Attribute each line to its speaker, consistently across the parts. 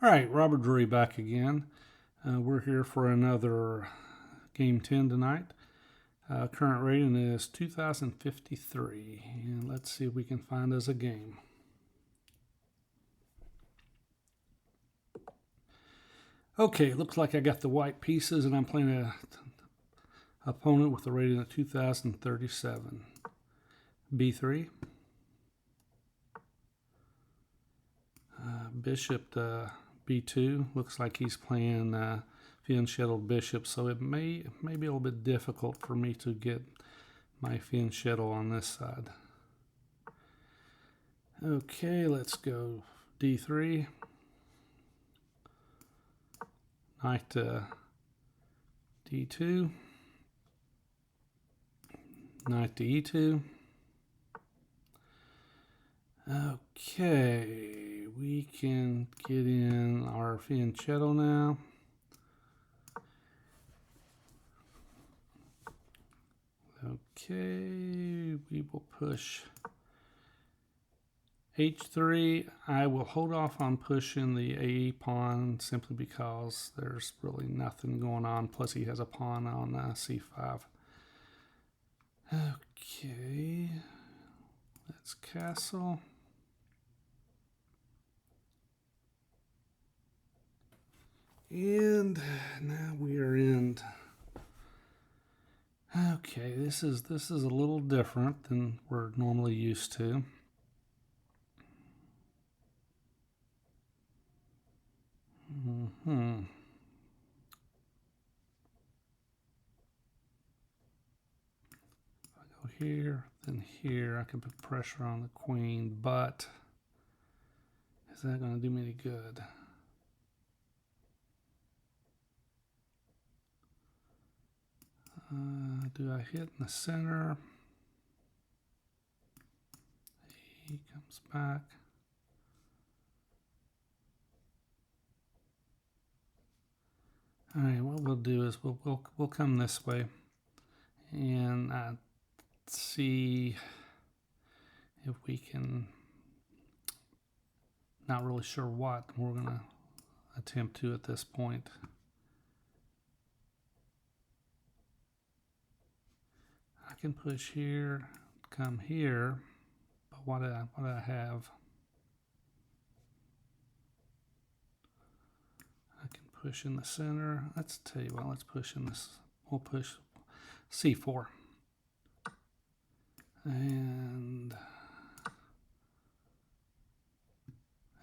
Speaker 1: All right, Robert Drury back again. We're here for another Game 10 tonight. Current rating is 2053, and let's see if we can find us a game. Okay, looks like I got the white pieces, and I'm playing an opponent with a rating of 2037. B3. Bishop to B2. Looks like he's playing fianchettled bishop, so it may be a little bit difficult for me to get my fianchetto on this side. Okay, let's go D3. Knight to D2. Knight to E2. Okay, we can get in our fianchetto now. Okay, we will push H3. I will hold off on pushing the AE pawn simply because there's really nothing going on. Plus he has a pawn on C5. Okay, let's castle. And now we are in. Okay, this is a little different than we're normally used to. If I go here, then here, I can put pressure on the queen, but is that going to do me any good? Do I hit in the center? He comes back. All right, what we'll do is we'll come this way and see if we can. Not really sure what we're gonna attempt to at this point. I can push here, come here, but what do I have? I can push in the center. Let's tell you what, let's push in this. We'll push C4. And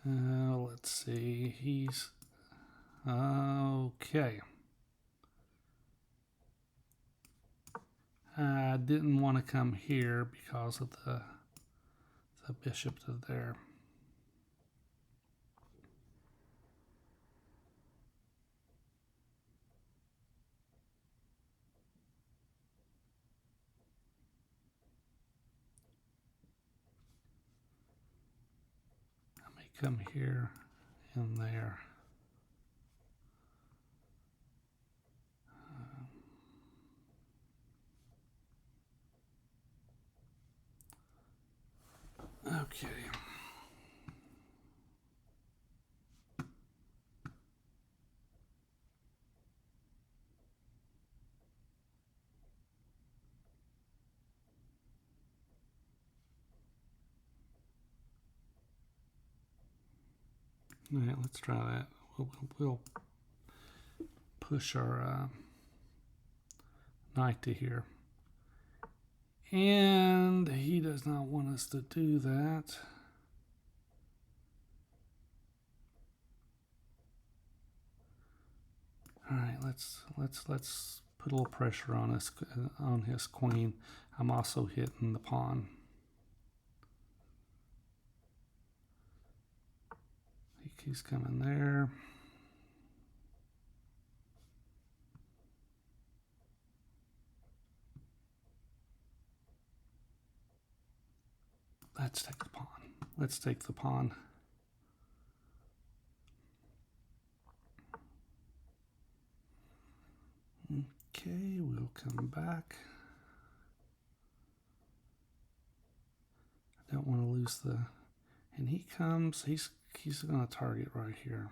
Speaker 1: let's see, he's okay. I didn't want to come here because of the bishop to there. I may come here and there. Okay. All right, let's try that. We'll push our knight to here. And he does not want us to do that. All right, let's put a little pressure on his queen. I'm also hitting the pawn. He's coming there. Let's take the pawn. Let's take the pawn. Okay, we'll come back. I don't want to lose the. And he comes. He's going to target right here.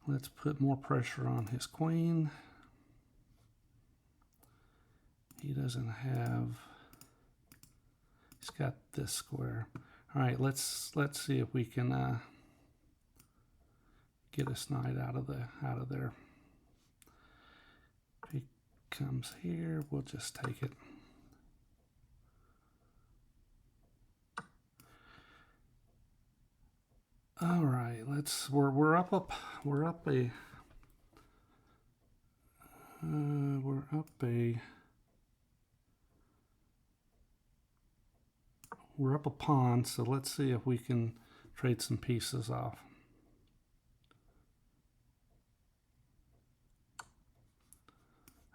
Speaker 1: let's put more pressure on his queen. He doesn't have. He's got this square. All right, let's see if we can get his knight out of there. If he comes here, we'll just take it. All right, we're up a pawn, so let's see if we can trade some pieces off.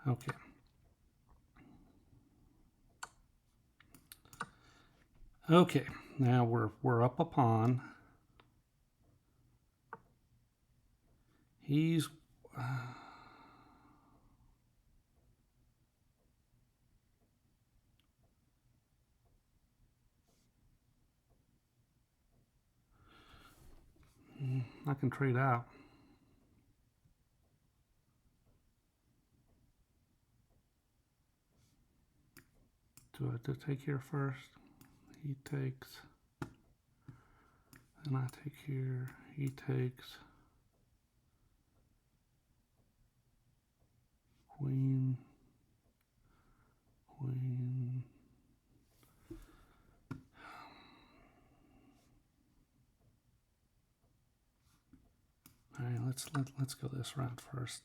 Speaker 1: Okay. Okay, now we're up a pawn. He's I can trade out. Do I have to take here first? He takes. And I take here. He takes. Queen. Queen. All right, let's go this route first.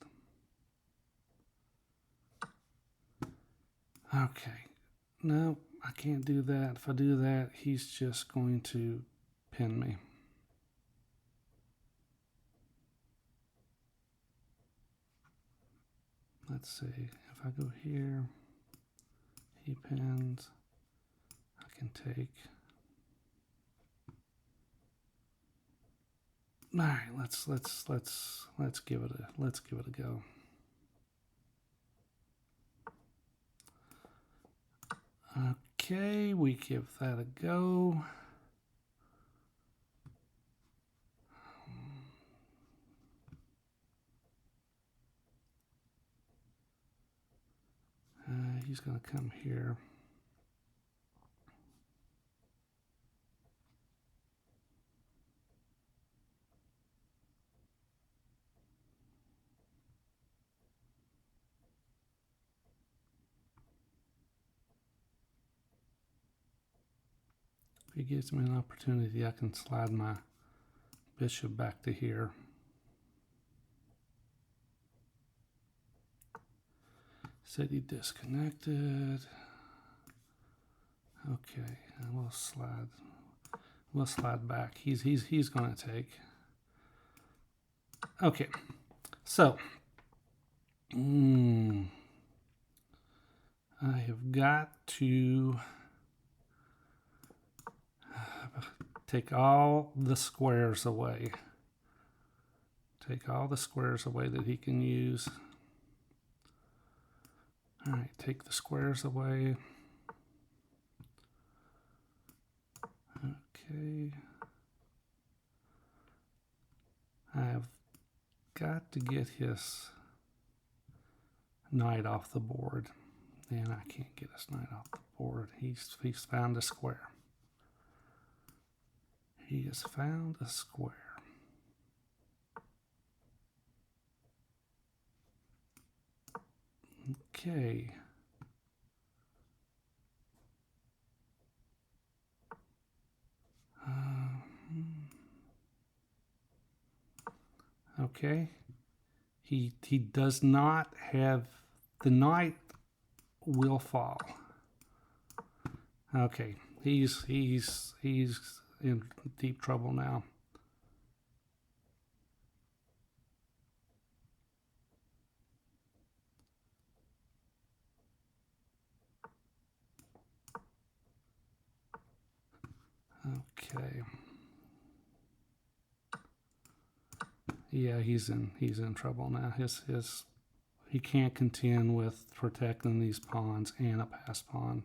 Speaker 1: Okay. No, I can't do that. If I do that, he's just going to pin me. Let's see. If I go here, he pins. I can take. All right, let's give it a go. Okay, we give that a go. He's going to come here. If he gives me an opportunity, I can slide my bishop back to here. Said he disconnected. Okay, and we'll slide back. He's going to take. Okay, so I have got to take all the squares away. Take all the squares away that he can use. All right, take the squares away. Okay. I have got to get his knight off the board. And I can't get his knight off the board. He's found a square. He has found a square. Okay. Okay. He does not have the knight will fall. Okay. He's in deep trouble now. Okay. Yeah, he's in trouble now. He can't contend with protecting these pawns and a pass pawn.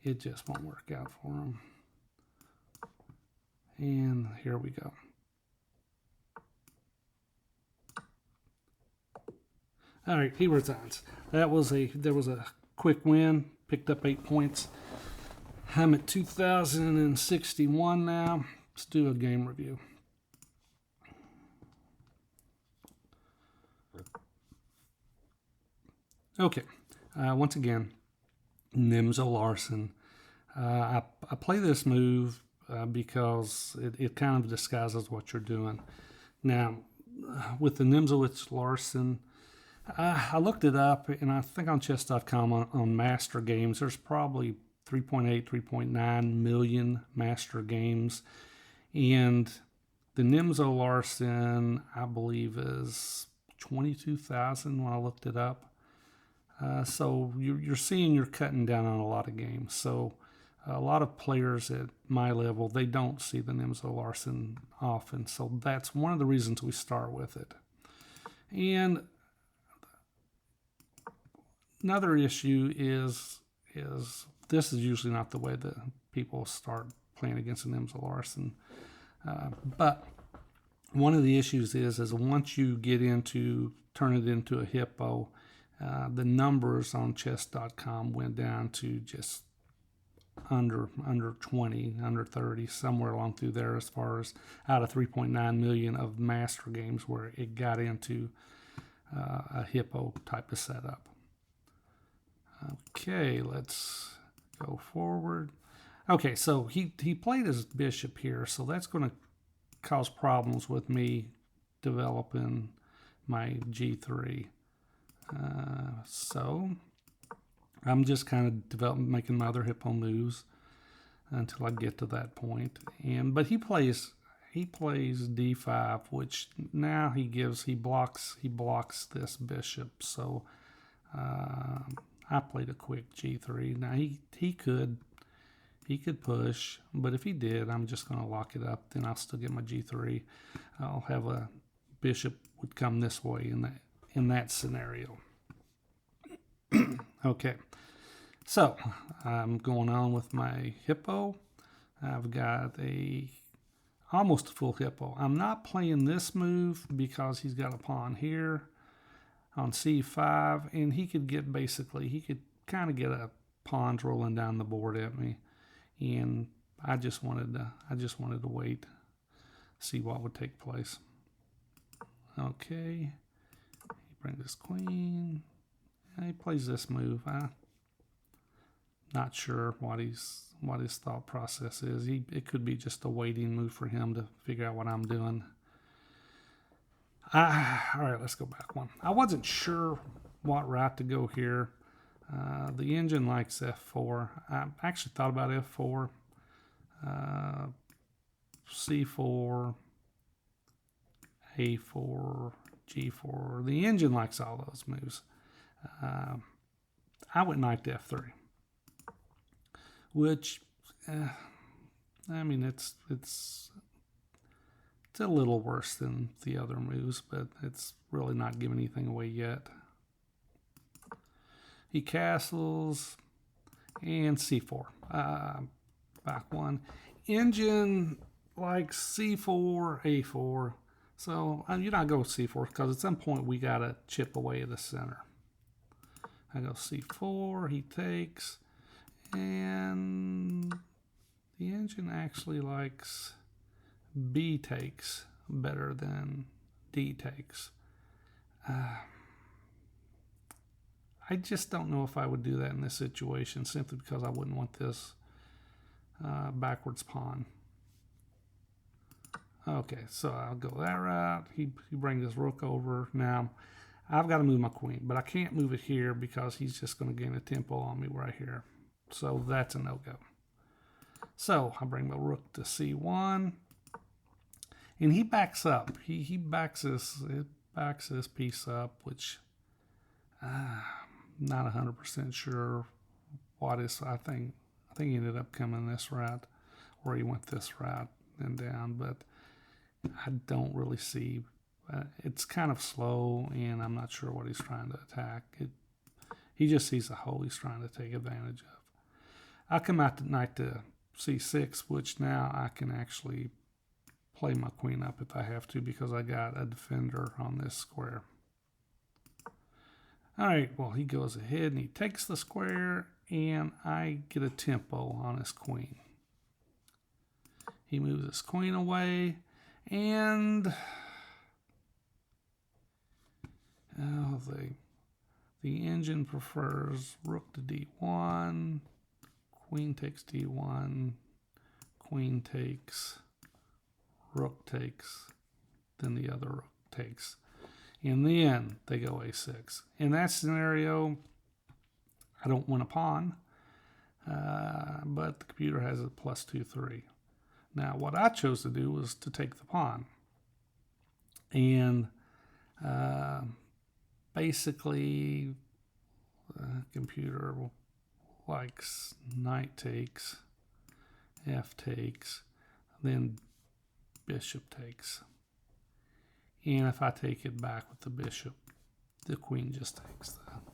Speaker 1: It just won't work out for him. And here we go. All right, he resigns. There was a quick win, picked up 8 points. I'm at 2,061 now. Let's do a game review. Okay, once again, Nimzo Larson. I play this move because it kind of disguises what you're doing. Now, with the Nimzowitz Larson, I looked it up, and I think on chess.com on master games, there's probably 3.8, 3.9 million master games. And the Nimzo Larson, I believe, is 22,000 when I looked it up. So you're seeing you're cutting down on a lot of games. So a lot of players at my level, they don't see the Nimzo Larson often. So that's one of the reasons we start with it. And another issue is this is usually not the way that people start playing against the Nimzo Larson. But one of the issues is once you get into turn it into a Hippo, the numbers on chess.com went down to just under 20, under 30, somewhere along through there, as far as out of 3.9 million of master games where it got into a Hippo type of setup. Okay, let's go forward. Okay, so he played his bishop here, so that's going to cause problems with me developing my g3. So I'm just kind of making my other Hippo moves until I get to that point. But he plays d5, which now he blocks this bishop. So I played a quick g3. Now he could push, but if he did, I'm just going to lock it up. Then I'll still get my g3. I'll have a bishop would come this way in that scenario. Okay, so I'm going on with my Hippo. I've got almost a full Hippo. I'm not playing this move because he's got a pawn here on c5, and he could kind of get a pawns rolling down the board at me, and I just wanted to wait, see what would take place. Okay, he brings his queen. He plays this move. I'm not sure what his thought process is. It could be just a waiting move for him to figure out what I'm doing. All right, let's go back one. I wasn't sure what route to go here. The engine likes f4. I actually thought about f4, c4, a4, g4. The engine likes all those moves. I went knight to f3, which, I mean, it's a little worse than the other moves, but it's really not giving anything away yet. He castles and c4. Back one. Engine likes c4, a4. So you're not going c4 because at some point we got to chip away at the center. I go c4, he takes, and the engine actually likes b takes better than d takes. I just don't know if I would do that in this situation, simply because I wouldn't want this backwards pawn. Okay, so I'll go that route. He brings his rook over. Now, I've got to move my queen, but I can't move it here because he's just going to gain a tempo on me right here. So that's a no-go. So I bring my rook to c1, and he backs up. He backs this piece up, which not 100% sure what is. I think he ended up coming this route, or he went this route and down, but I don't really see. It's kind of slow, and I'm not sure what he's trying to attack. He just sees a hole he's trying to take advantage of. I come out tonight to c6, which now I can actually play my queen up if I have to, because I got a defender on this square. All right, well, he goes ahead and he takes the square, and I get a tempo on his queen. He moves his queen away, and the engine prefers rook to d1, queen takes d1, queen takes, rook takes, then the other rook takes. In the end, they go a6. In that scenario, I don't win a pawn, but the computer has a +2/3. Now, what I chose to do was to take the pawn. And basically, the computer likes knight takes, f takes, then bishop takes. And if I take it back with the bishop, the queen just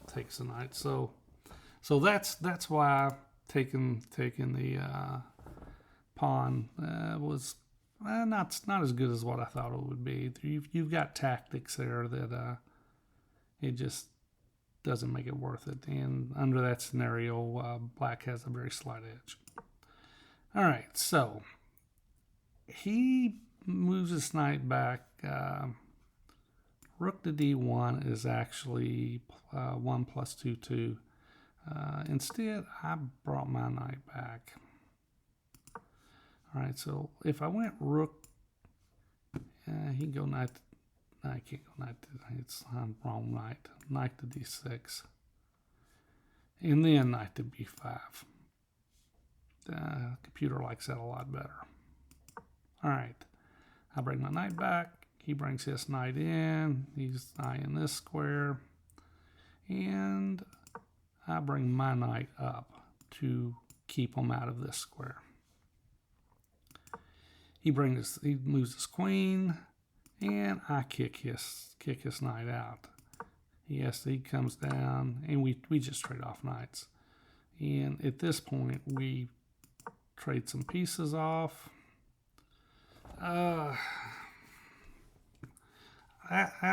Speaker 1: takes the knight. So that's why taking the pawn was not as good as what I thought it would be. You've got tactics there that it just doesn't make it worth it. And under that scenario, black has a very slight edge. All right, so he moves his knight back. Rook to d1 is actually 1 + 2, 2. Instead, I brought my knight back. All right, so if I went rook, he can go knight. I can't go knight. It's wrong knight. Knight to d6, and then knight to b5. The computer likes that a lot better. All right, I bring my knight back. He brings his knight in. He's eyeing this square, and I bring my knight up to keep him out of this square. He moves his queen, and I kick his knight out. He comes down, and we just trade off knights. And at this point, we trade some pieces off. It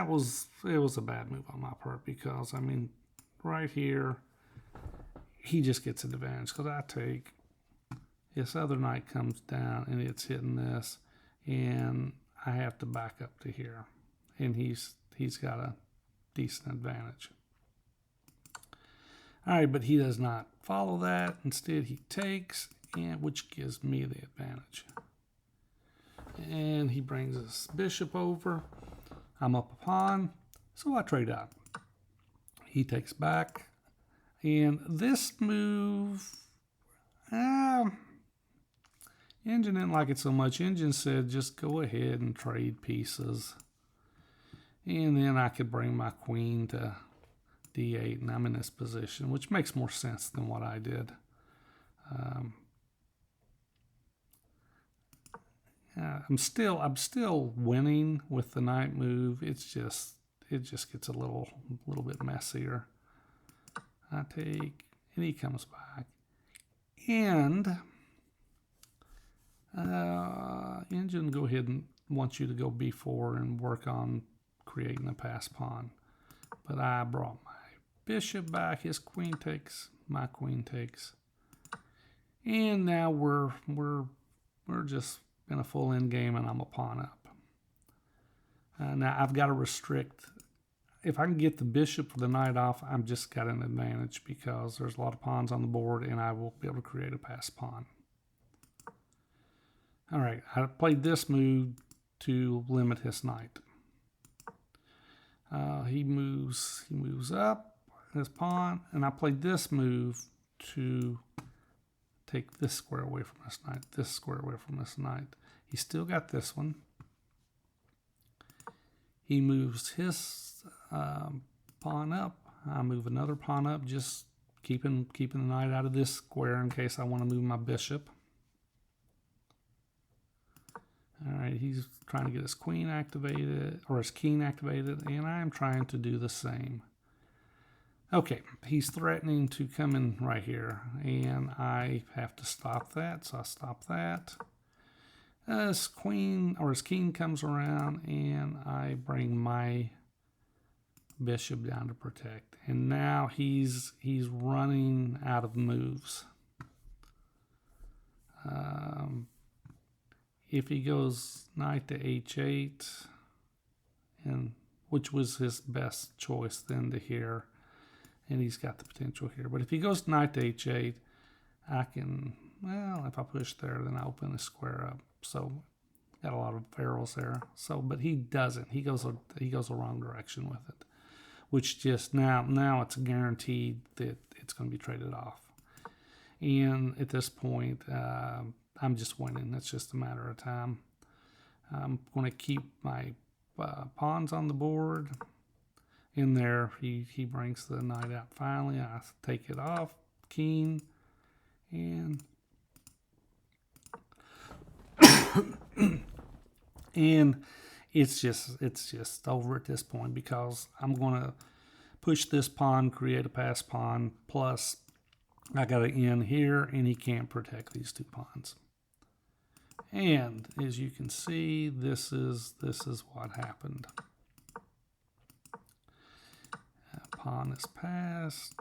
Speaker 1: was a bad move on my part, because I mean, right here, he just gets an advantage because I take. This other knight comes down and it's hitting this, and I have to back up to here, and he's got a decent advantage. All right, but he does not follow that. Instead, he takes, and which gives me the advantage. And he brings his bishop over. I'm up a pawn, so I trade out. He takes back, and this move, Engine didn't like it so much. Engine said, just go ahead and trade pieces. And then I could bring my queen to d8, and I'm in this position, which makes more sense than what I did. I'm still winning with the knight move. It just gets a little bit messier. I take, and he comes back, and Engine go ahead and wants you to go b4 and work on creating a pass pawn. But I brought my bishop back. His queen takes, my queen takes, and now we're just in a full end game, and I'm a pawn up. Now I've got to restrict. If I can get the bishop or the knight off, I'm just got an advantage because there's a lot of pawns on the board, and I will be able to create a pass pawn. All right, I played this move to limit his knight. He moves up his pawn, and I played this move to take this square away from this knight, this square away from this knight. He's still got this one. He moves his pawn up. I move another pawn up, just keeping the knight out of this square in case I want to move my bishop. All right, he's trying to get his queen activated, or his king activated, and I'm trying to do the same. Okay, he's threatening to come in right here, and I have to stop that, so I stop that. His queen, or his king comes around, and I bring my bishop down to protect. And now he's running out of moves. If he goes knight to h8, and which was his best choice then to here, and he's got the potential here. But if he goes knight to h8, I can, well, if I push there, then I open the square up. So got a lot of barrels there. So, but he doesn't. He goes the wrong direction with it, which just now it's guaranteed that it's going to be traded off. And at this point, I'm just winning. It's just a matter of time. I'm going to keep my pawns on the board. In there, he brings the knight out finally. I take it off, king, and and it's just over at this point because I'm going to push this pawn, create a pass pawn, plus I got an in here, and he can't protect these two pawns. And as you can see, this is what happened. Pawn is passed,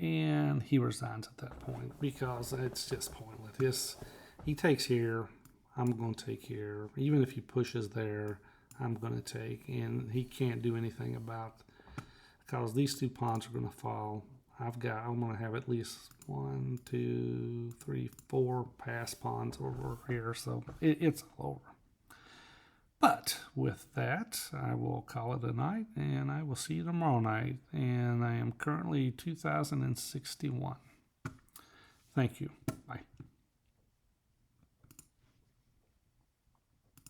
Speaker 1: and he resigns at that point because it's just pointless. He takes here, I'm going to take here. Even if he pushes there, I'm going to take, and he can't do anything about because these two pawns are going to fall. I'm going to have at least 1, 2, 3, 4 pass pawns over here, so it's all over. But with that, I will call it a night, and I will see you tomorrow night. And I am currently 2061. Thank you. Bye.